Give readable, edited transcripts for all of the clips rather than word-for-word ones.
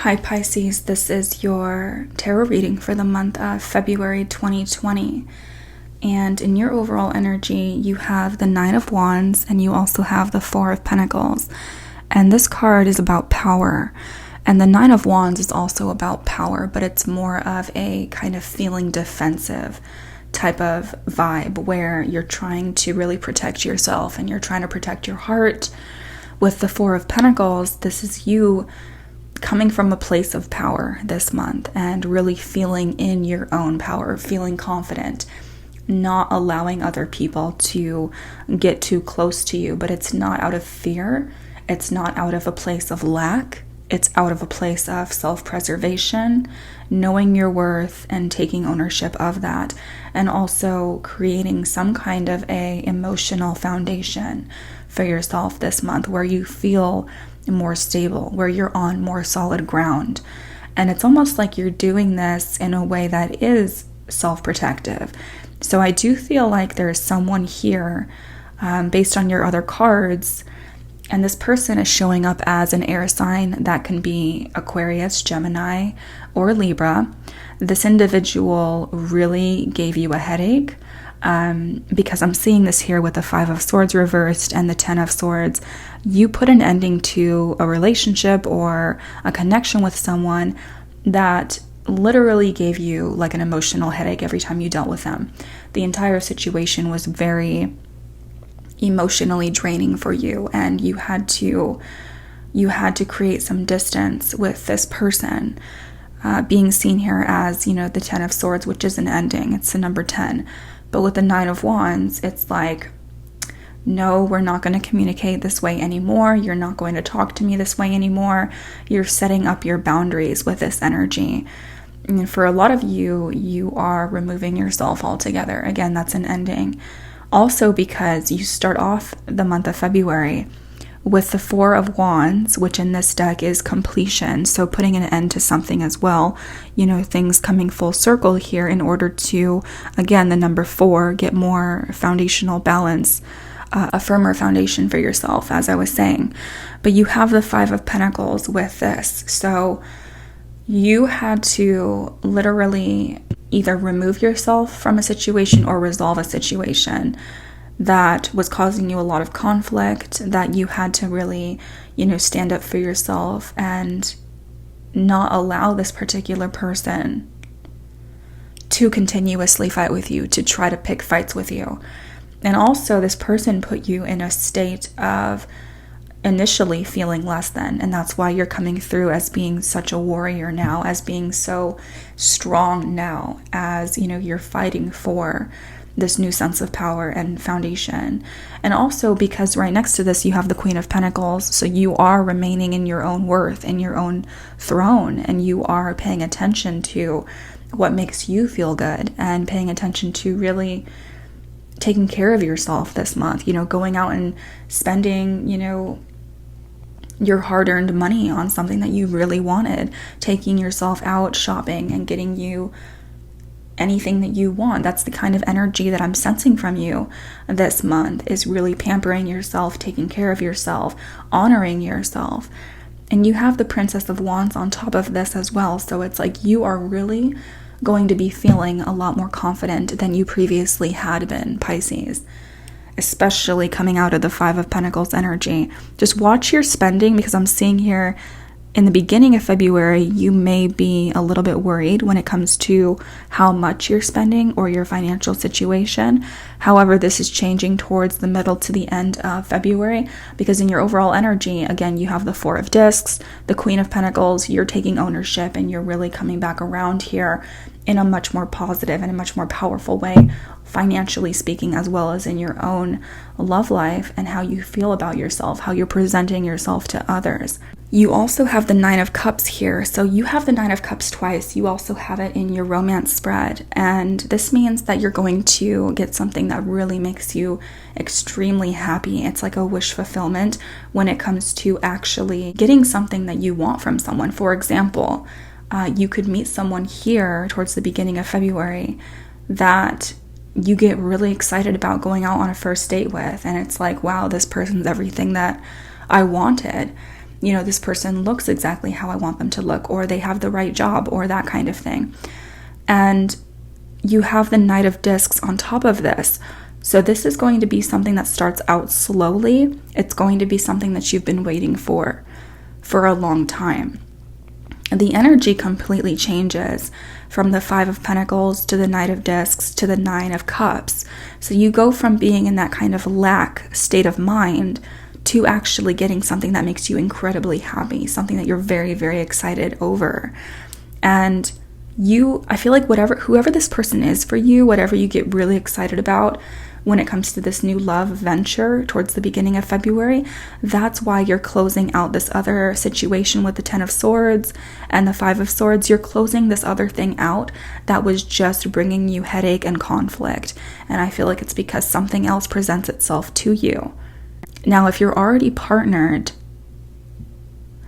Hi Pisces, this is your tarot reading for the month of February 2020. And in your overall energy, you have the Nine of Wands and you also have the Four of Pentacles. And this card is about power. And the Nine of Wands is also about power, but it's more of a kind of feeling defensive type of vibe where you're trying to really protect yourself and you're trying to protect your heart. With the Four of Pentacles, this is you coming from a place of power this month and really feeling in your own power, feeling confident, not allowing other people to get too close to you. But it's not out of fear. It's not out of a place of lack. It's out of a place of self-preservation, knowing your worth and taking ownership of that, and also creating some kind of a emotional foundation for yourself this month where you feel more stable, where you're on more solid ground. And it's almost like you're doing this in a way that is self-protective. So I do feel like there's someone here, based on your other cards, and this person is showing up as an air sign. That can be Aquarius, Gemini, or Libra. This individual really gave you a headache, because I'm seeing this here with the Five of Swords reversed and the Ten of Swords. You put an ending to a relationship or a connection with someone that literally gave you like an emotional headache every time you dealt with them. The entire situation was very emotionally draining for you, and you had to create some distance with this person, being seen here as, the Ten of Swords, which is an ending. It's the number 10. But with the Nine of Wands, it's like, no, we're not going to communicate this way anymore. You're not going to talk to me this way anymore. You're setting up your boundaries with this energy. And for a lot of you, you are removing yourself altogether. Again, that's an ending. Also because you start off the month of February with the Four of Wands, which in this deck is completion. So putting an end to something as well. Things coming full circle here in order to, again, the number 4, get more foundational balance, a firmer foundation for yourself, as I was saying. But you have the Five of Pentacles with this. So you had to literally either remove yourself from a situation or resolve a situation that was causing you a lot of conflict, that you had to really, stand up for yourself and not allow this particular person to continuously fight with you, to try to pick fights with you. And also this person put you in a state of initially feeling less than, and that's why you're coming through as being such a warrior now, as being so strong now, as you're fighting for this new sense of power and foundation. And also because right next to this you have the Queen of Pentacles, so you are remaining in your own worth, in your own throne, and you are paying attention to what makes you feel good and paying attention to really taking care of yourself this month, going out and spending, your hard-earned money on something that you really wanted, taking yourself out shopping and getting you anything that you want. That's the kind of energy that I'm sensing from you this month, is really pampering yourself, taking care of yourself, honoring yourself. And you have the Princess of Wands on top of this as well. So it's like you are really going to be feeling a lot more confident than you previously had been, Pisces. Especially coming out of the Five of Pentacles energy. Just watch your spending, because I'm seeing here in the beginning of February, you may be a little bit worried when it comes to how much you're spending or your financial situation. However, this is changing towards the middle to the end of February, because in your overall energy, again, you have the Four of Discs, the Queen of Pentacles. You're taking ownership and you're really coming back around here in a much more positive and a much more powerful way, financially speaking, as well as in your own love life and how you feel about yourself, how you're presenting yourself to others. You also have the Nine of Cups here. So you have the Nine of Cups twice. You also have it in your romance spread. And this means that you're going to get something that really makes you extremely happy. It's like a wish fulfillment when it comes to actually getting something that you want from someone. For example, you could meet someone here towards the beginning of February that you get really excited about going out on a first date with. And it's like, wow, this person's everything that I wanted. this person looks exactly how I want them to look, or they have the right job, or that kind of thing. And you have the Knight of Discs on top of this. So this is going to be something that starts out slowly. It's going to be something that you've been waiting for a long time. The energy completely changes from the Five of Pentacles to the Knight of Discs to the Nine of Cups. So you go from being in that kind of lack state of mind to actually getting something that makes you incredibly happy, something that you're very, very excited over. And I feel like whoever this person is for you, whatever you get really excited about when it comes to this new love venture towards the beginning of February, that's why you're closing out this other situation with the Ten of Swords and the Five of Swords. You're closing this other thing out that was just bringing you headache and conflict. And I feel like it's because something else presents itself to you. Now, if you're already partnered,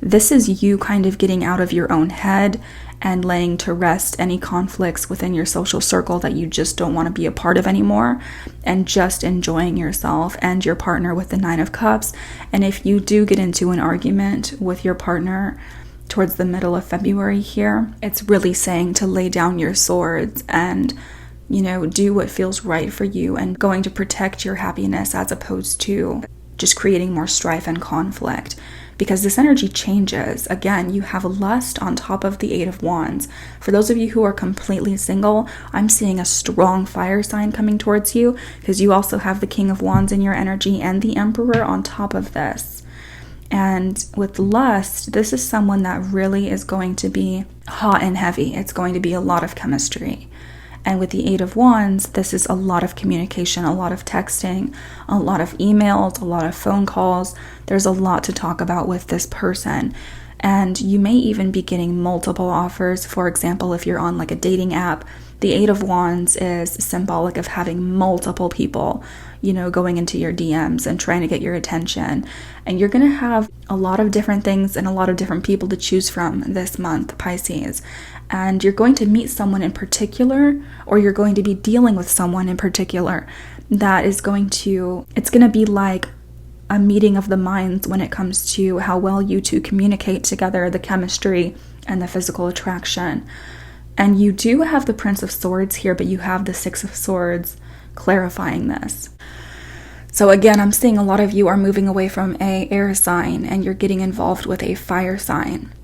this is you kind of getting out of your own head and laying to rest any conflicts within your social circle that you just don't want to be a part of anymore, and just enjoying yourself and your partner with the Nine of Cups. And if you do get into an argument with your partner towards the middle of February here, it's really saying to lay down your swords and, do what feels right for you and going to protect your happiness as opposed to just creating more strife and conflict. Because this energy changes. Again, you have lust on top of the Eight of Wands. For those of you who are completely single, I'm seeing a strong fire sign coming towards you, because you also have the King of Wands in your energy and the Emperor on top of this. And with lust, this is someone that really is going to be hot and heavy. It's going to be a lot of chemistry. And with the Eight of Wands, this is a lot of communication, a lot of texting, a lot of emails, a lot of phone calls. There's a lot to talk about with this person. And you may even be getting multiple offers. For example, if you're on like a dating app, the Eight of Wands is symbolic of having multiple people, going into your DMs and trying to get your attention. And you're going to have a lot of different things and a lot of different people to choose from this month, Pisces. And you're going to meet someone in particular, or you're going to be dealing with someone in particular that is it's going to be like a meeting of the minds when it comes to how well you two communicate together, the chemistry and the physical attraction. And you do have the Prince of Swords here, but you have the Six of Swords clarifying this. So again, I'm seeing a lot of you are moving away from an air sign and you're getting involved with a fire sign.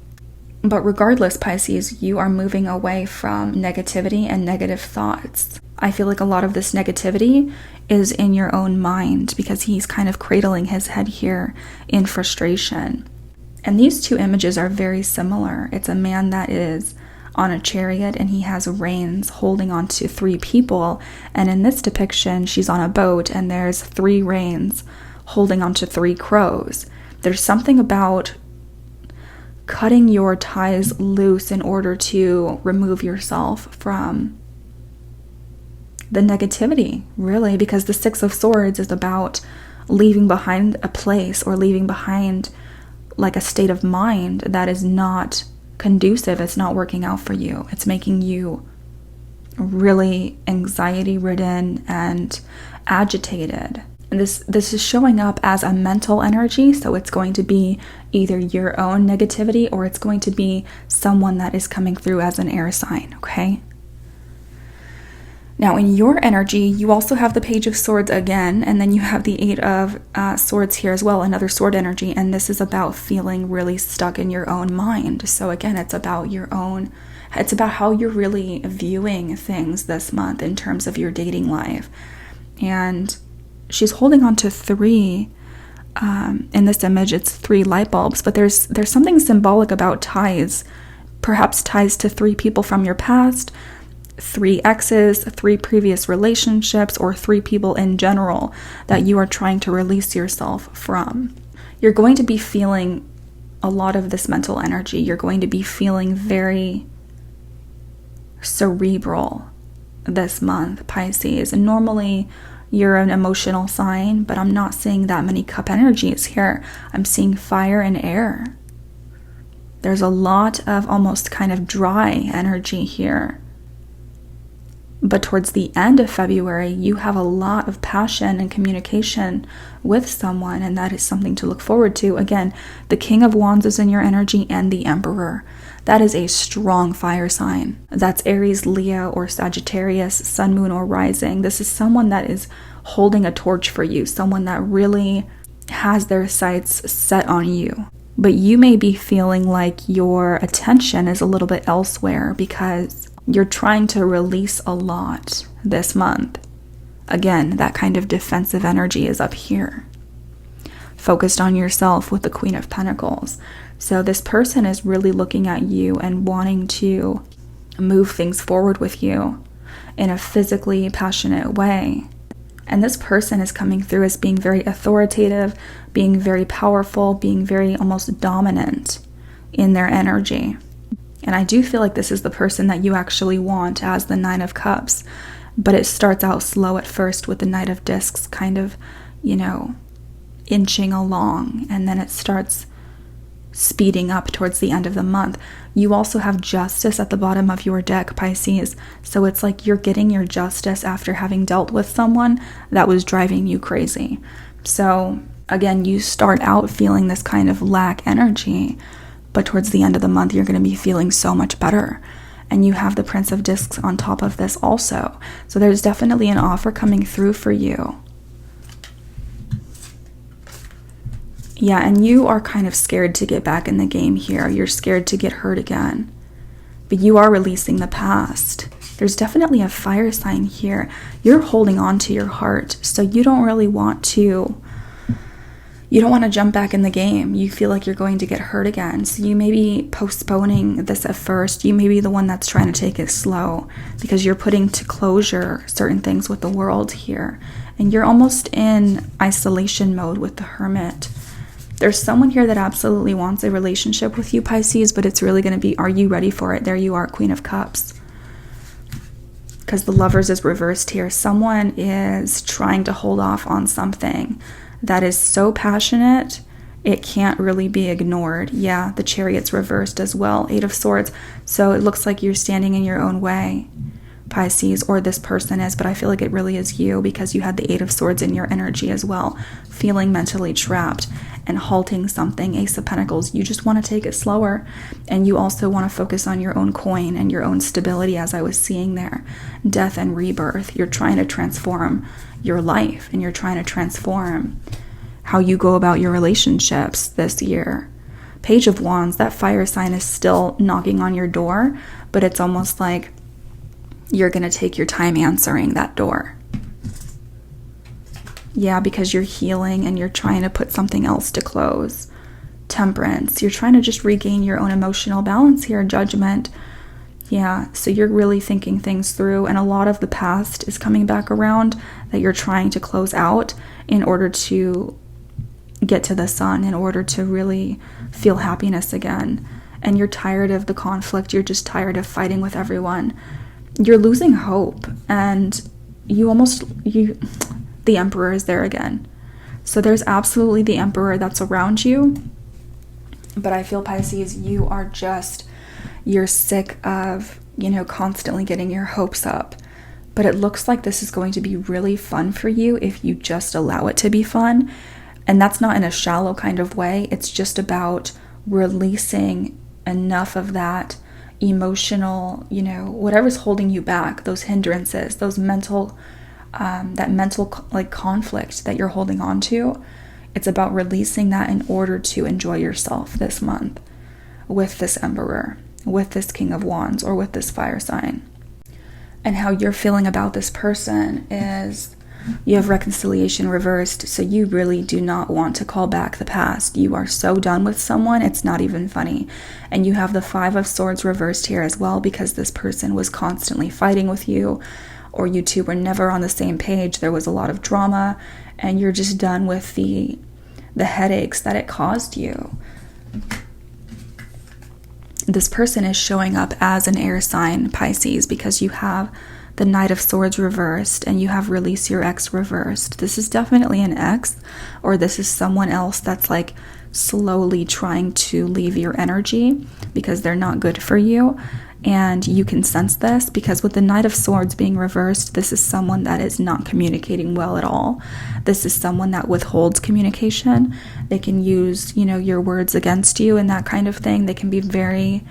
But regardless, Pisces, you are moving away from negativity and negative thoughts. I feel like a lot of this negativity is in your own mind because he's kind of cradling his head here in frustration. And these two images are very similar. It's a man that is on a chariot and he has reins holding on to three people. And in this depiction, she's on a boat and there's three reins holding on to three crows. There's something about cutting your ties loose in order to remove yourself from the negativity, really, because the Six of Swords is about leaving behind a place or leaving behind like a state of mind that is not conducive. It's not working out for you. It's making you really anxiety-ridden and agitated. And this is showing up as a mental energy, so it's going to be either your own negativity or it's going to be someone that is coming through as an air sign, okay? Now, in your energy, you also have the Page of Swords again, and then you have the Eight of Swords here as well, another sword energy, and this is about feeling really stuck in your own mind. So again, it's about it's about how you're really viewing things this month in terms of your dating life. And she's holding on to three, in this image, it's three light bulbs, but there's something symbolic about ties, perhaps ties to three people from your past, three exes, three previous relationships, or three people in general that you are trying to release yourself from. You're going to be feeling a lot of this mental energy. You're going to be feeling very cerebral this month, Pisces. And normally you're an emotional sign, but I'm not seeing that many cup energies here. I'm seeing fire and air. There's a lot of almost kind of dry energy here. But towards the end of February, you have a lot of passion and communication with someone, and that is something to look forward to. Again, the King of Wands is in your energy and the Emperor. That is a strong fire sign. That's Aries, Leo, or Sagittarius, Sun, Moon, or Rising. This is someone that is holding a torch for you, someone that really has their sights set on you. But you may be feeling like your attention is a little bit elsewhere because you're trying to release a lot this month. Again, that kind of defensive energy is up here, focused on yourself with the Queen of Pentacles. So this person is really looking at you and wanting to move things forward with you in a physically passionate way. And this person is coming through as being very authoritative, being very powerful, being very almost dominant in their energy. And I do feel like this is the person that you actually want as the Nine of Cups. But it starts out slow at first with the Knight of Discs kind of, inching along. And then it starts speeding up towards the end of the month. You also have Justice at the bottom of your deck, Pisces. So it's like you're getting your justice after having dealt with someone that was driving you crazy. So again, you start out feeling this kind of lack energy, but towards the end of the month, you're going to be feeling so much better. And you have the Prince of Discs on top of this also. So there's definitely an offer coming through for you. Yeah, and you are kind of scared to get back in the game here. You're scared to get hurt again. But you are releasing the past. There's definitely a fire sign here. You're holding on to your heart. So you don't really want to... You don't want to jump back in the game. You feel like you're going to get hurt again. So you may be postponing this at first. You may be the one that's trying to take it slow because you're putting to closure certain things with the world here. And you're almost in isolation mode with the Hermit. There's someone here that absolutely wants a relationship with you, Pisces, but it's really going to be, are you ready for it? There you are, Queen of Cups. Because the Lovers is reversed here. Someone is trying to hold off on something that is so passionate, it can't really be ignored. Yeah, the Chariot's reversed as well, Eight of Swords. So it looks like you're standing in your own way, Pisces, or this person is, but I feel like it really is you because you had the Eight of Swords in your energy as well, feeling mentally trapped and halting something. Ace of Pentacles, you just want to take it slower, and you also want to focus on your own coin and your own stability, as I was seeing there. Death and rebirth. You're trying to transform your life, and you're trying to transform how you go about your relationships this year. Page of Wands, that fire sign is still knocking on your door, but it's almost like you're going to take your time answering that door. Yeah, because you're healing and you're trying to put something else to close. Temperance, you're trying to just regain your own emotional balance here. Judgment. Yeah, so you're really thinking things through, and a lot of the past is coming back around that you're trying to close out in order to get to the sun, in order to really feel happiness again. And you're tired of the conflict. You're just tired of fighting with everyone. You're losing hope, and the Emperor is there again. So there's absolutely the Emperor that's around you. But I feel, Pisces, you're sick of, constantly getting your hopes up. But it looks like this is going to be really fun for you if you just allow it to be fun. And that's not in a shallow kind of way. It's just about releasing enough of that emotional, whatever's holding you back, those hindrances, those mental conflict that you're holding on to. It's about releasing that in order to enjoy yourself this month with this Emperor, with this King of Wands, or with this fire sign. And how you're feeling about this person is you have reconciliation reversed, so you really do not want to call back the past. You are so done with someone, it's not even funny. And you have the Five of Swords reversed here as well, because this person was constantly fighting with you, or you two were never on the same page. There was a lot of drama, and you're just done with the headaches that it caused you. This person is showing up as an air sign, Pisces, because you have the Knight of Swords reversed and you have Release Your Ex reversed. This is definitely an ex, or this is someone else that's like slowly trying to leave your energy because they're not good for you. And you can sense this because with the Knight of Swords being reversed, this is someone that is not communicating well at all. This is someone that withholds communication. They can use, your words against you and that kind of thing. They can be very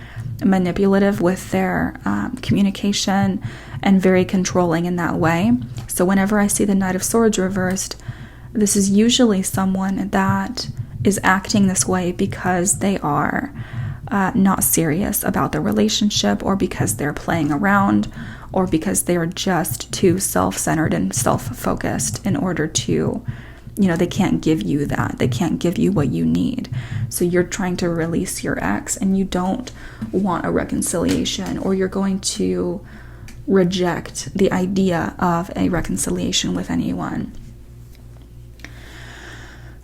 manipulative with their communication and very controlling in that way. So whenever I see the Knight of Swords reversed, this is usually someone that is acting this way because they are not serious about the relationship, or because they're playing around, or because they're just too self-centered and self-focused in order to, they can't give you that. They can't give you what you need. So you're trying to release your ex and you don't want a reconciliation, or you're going to reject the idea of a reconciliation with anyone.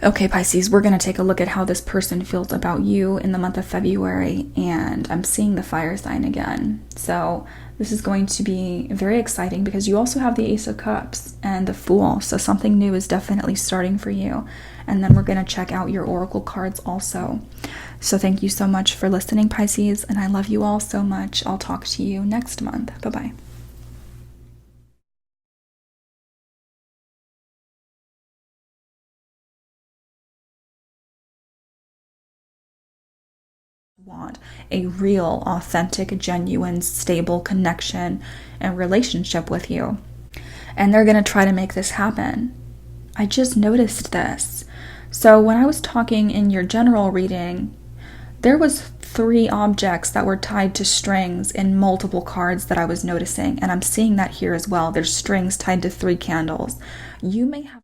Okay, Pisces, we're going to take a look at how this person feels about you in the month of February, and I'm seeing the fire sign again. So this is going to be very exciting because you also have the Ace of Cups and the Fool, so something new is definitely starting for you. And then we're going to check out your oracle cards also. So thank you so much for listening, Pisces, and I love you all so much. I'll talk to you next month. Bye-bye. Want a real, authentic, genuine, stable connection and relationship with you. And they're going to try to make this happen. I just noticed this. So when I was talking in your general reading, there was 3 objects that were tied to strings in multiple cards that I was noticing. And I'm seeing that here as well. There's strings tied to 3 candles. You may have